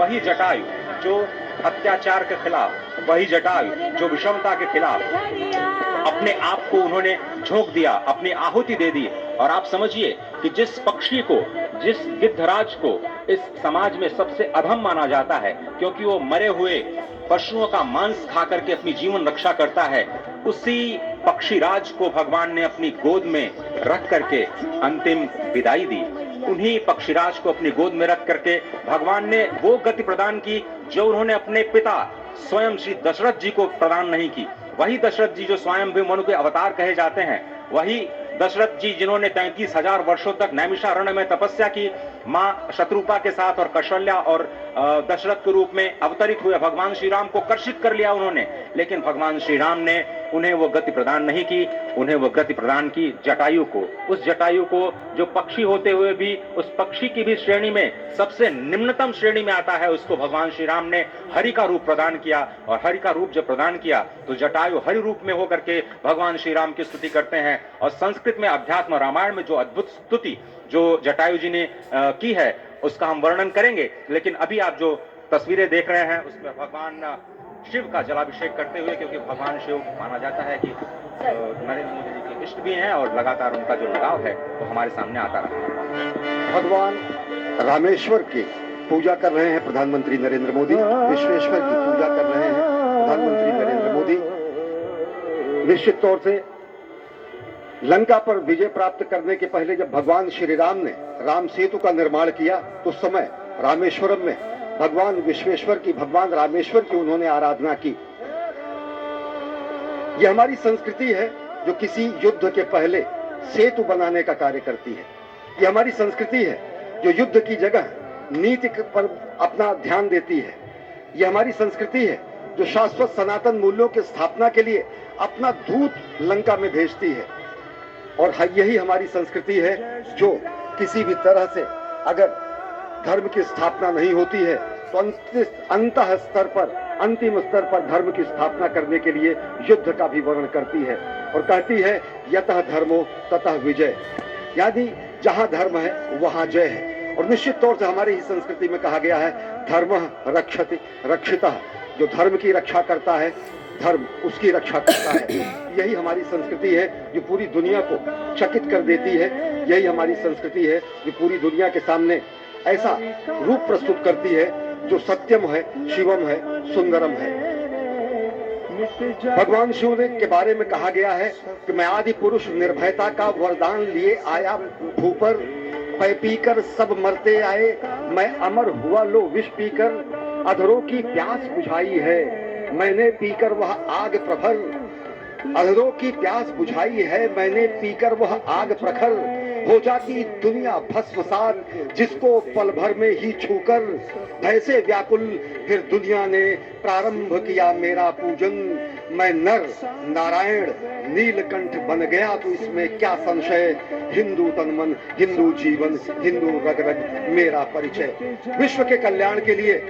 वही जटायु जो अत्याचार के खिलाफ, वही जटायु जो विषमता के खिलाफ अपने आप को उन्होंने झोंक दिया, अपनी आहुति दे दी। और आप समझिए कि जिस पक्षी को, जिस गिद्धराज को इस समाज में सबसे अधम माना जाता है क्योंकि वो मरे हुए पशुओं का मांस खा करके अपनी जीवन रक्षा करता है, उसी पक्षीराज को भगवान ने अपनी गोद में रख करके अंतिम विदाई दी। उन्हीं पक्षीराज को अपनी गोद में रख करके भगवान ने वो गति प्रदान की जो उन्होंने अपने पिता स्वयं श्री दशरथ जी को प्रदान नहीं की। वही दशरथ जी जो स्वयं भी मनु के अवतार कहे जाते हैं, वही दशरथ जी जिन्होंने 33,000 वर्षों तक नैमिषारण्य में तपस्या की, मां शत्रुपा के साथ और कौशल्या और दशरथ के रूप में अवतरित हुए भगवान श्री राम को कर्षित कर लिया उन्होंने, लेकिन भगवान श्री राम ने उन्हें वो गति प्रदान नहीं की, उन्हें वो गति प्रदान की जटायु को। उस जटायु को जो पक्षी होते हुए भी उस पक्षी की भी श्रेणी में सबसे निम्नतम श्रेणी में आता है, उसको भगवान श्री राम ने हरि का रूप प्रदान किया। और हरि का रूप जब प्रदान किया तो जटायु हरि रूप में होकर के भगवान श्री राम की स्तुति करते हैं। और संस्कृत में अध्यात्म रामायण में जो अद्भुत स्तुति जो जटायु जी ने की है उसका हम वर्णन करेंगे, लेकिन अभी आप जो तस्वीरें देख रहे हैं उसमें भगवान शिव का जलाभिषेक करते हुए, क्योंकि भगवान शिव माना जाता है कि नरेंद्र मोदी जी के इष्ट भी हैं और लगातार उनका जो लगाव है वो हमारे सामने आता रहा है। भगवान रामेश्वर की पूजा कर रहे हैं प्रधानमंत्री नरेंद्र मोदी, विश्वेश्वर की पूजा कर रहे हैं प्रधानमंत्री नरेंद्र मोदी। निश्चित तौर से लंका पर विजय प्राप्त करने के पहले जब भगवान श्री राम ने राम सेतु का निर्माण किया तो उस समय रामेश्वरम में भगवान विश्वेश्वर की, भगवान रामेश्वर की उन्होंने आराधना की। यह हमारी संस्कृति है जो किसी युद्ध के पहले सेतु बनाने का कार्य करती है। यह हमारी संस्कृति है जो युद्ध की जगह नीति पर अपना ध्यान देती है। यह हमारी संस्कृति है जो शाश्वत सनातन मूल्यों की स्थापना के लिए अपना दूत लंका में भेजती है। और यही हमारी संस्कृति है जो किसी भी तरह से अगर धर्म की स्थापना नहीं होती है तो अंतः स्तर पर, अंतिम स्तर पर धर्म की स्थापना करने के लिए युद्ध का भी वर्णन करती है और कहती है यतः धर्मो ततः विजय, यानी जहां धर्म है वहां जय है। और निश्चित तौर से हमारी ही संस्कृति में कहा गया है धर्मः रक्षति रक्षितः, जो धर्म की रक्षा करता है धर्म उसकी रक्षा करता है। यही हमारी संस्कृति है जो पूरी दुनिया को चकित कर देती है। यही हमारी संस्कृति है जो पूरी दुनिया के सामने ऐसा रूप प्रस्तुत करती है जो सत्यम है, शिवम है, सुंदरम है। भगवान शिव के बारे में कहा गया है कि मैं आदि पुरुष निर्भयता का वरदान लिए आया भूपर, पै पीकर सब मरते आए, मैं अमर हुआ लो विष पीकर, अधरों की प्यास बुझाई है मैंने पीकर वह आग प्रखर, अधरों की प्यास बुझाई है मैंने पीकर वह आग प्रखर, हो जाती दुनिया भस्मसात जिसको पल भर में ही छूकर, भैसे व्याकुल फिर दुनिया ने प्रारंभ किया मेरा पूजन, मैं नर नारायण नीलकंठ बन गया तो इसमें क्या संशय, हिंदू तन मन हिंदू जीवन हिंदू रग रग मेरा परिचय। विश्व के कल्याण के लिए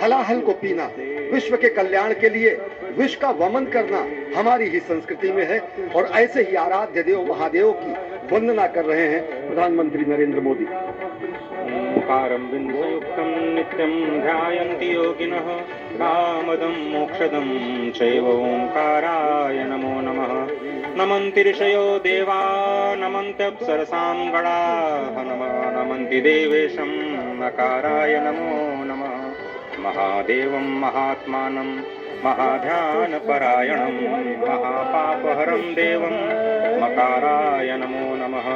हलाहल को पीना, विश्व के कल्याण के लिए विश्व का वमन करना हमारी ही संस्कृति में है। और ऐसे ही आराध्य देव महादेव की वंदना कर रहे हैं प्रधानमंत्री नरेंद्र मोदी। ओंकारं बिंदुयुक्तं नित्यं ध्यायन्ति योगिनः, कामदं मोक्षदं चैव ओंकाराय नमो नमः। नमन्ति ऋषयो देवा नमन्त्यप्सरसां गणाः, नमन्ति देवेशं नकाराय नमो नमः। महादेवं महात्मानं महाध्यानपरायणं, महापापहरं देवं मकाराय नमो नमः।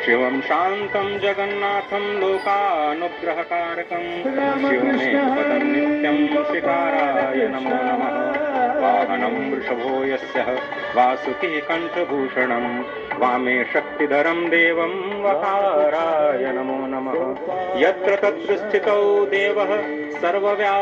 शिवं शान्तं जगन्नाथं लोकानुग्रहकारकं, शिवमेव पदं नित्यं शिकाराय नमो नमः। वाहनं वृषभो यस्य वासुकिः कण्ठभूषणं, वामे शक्तिधरं देवं वकाराय नमो नमः। यत्र तत्र स्थितौ देवः सर्वव्या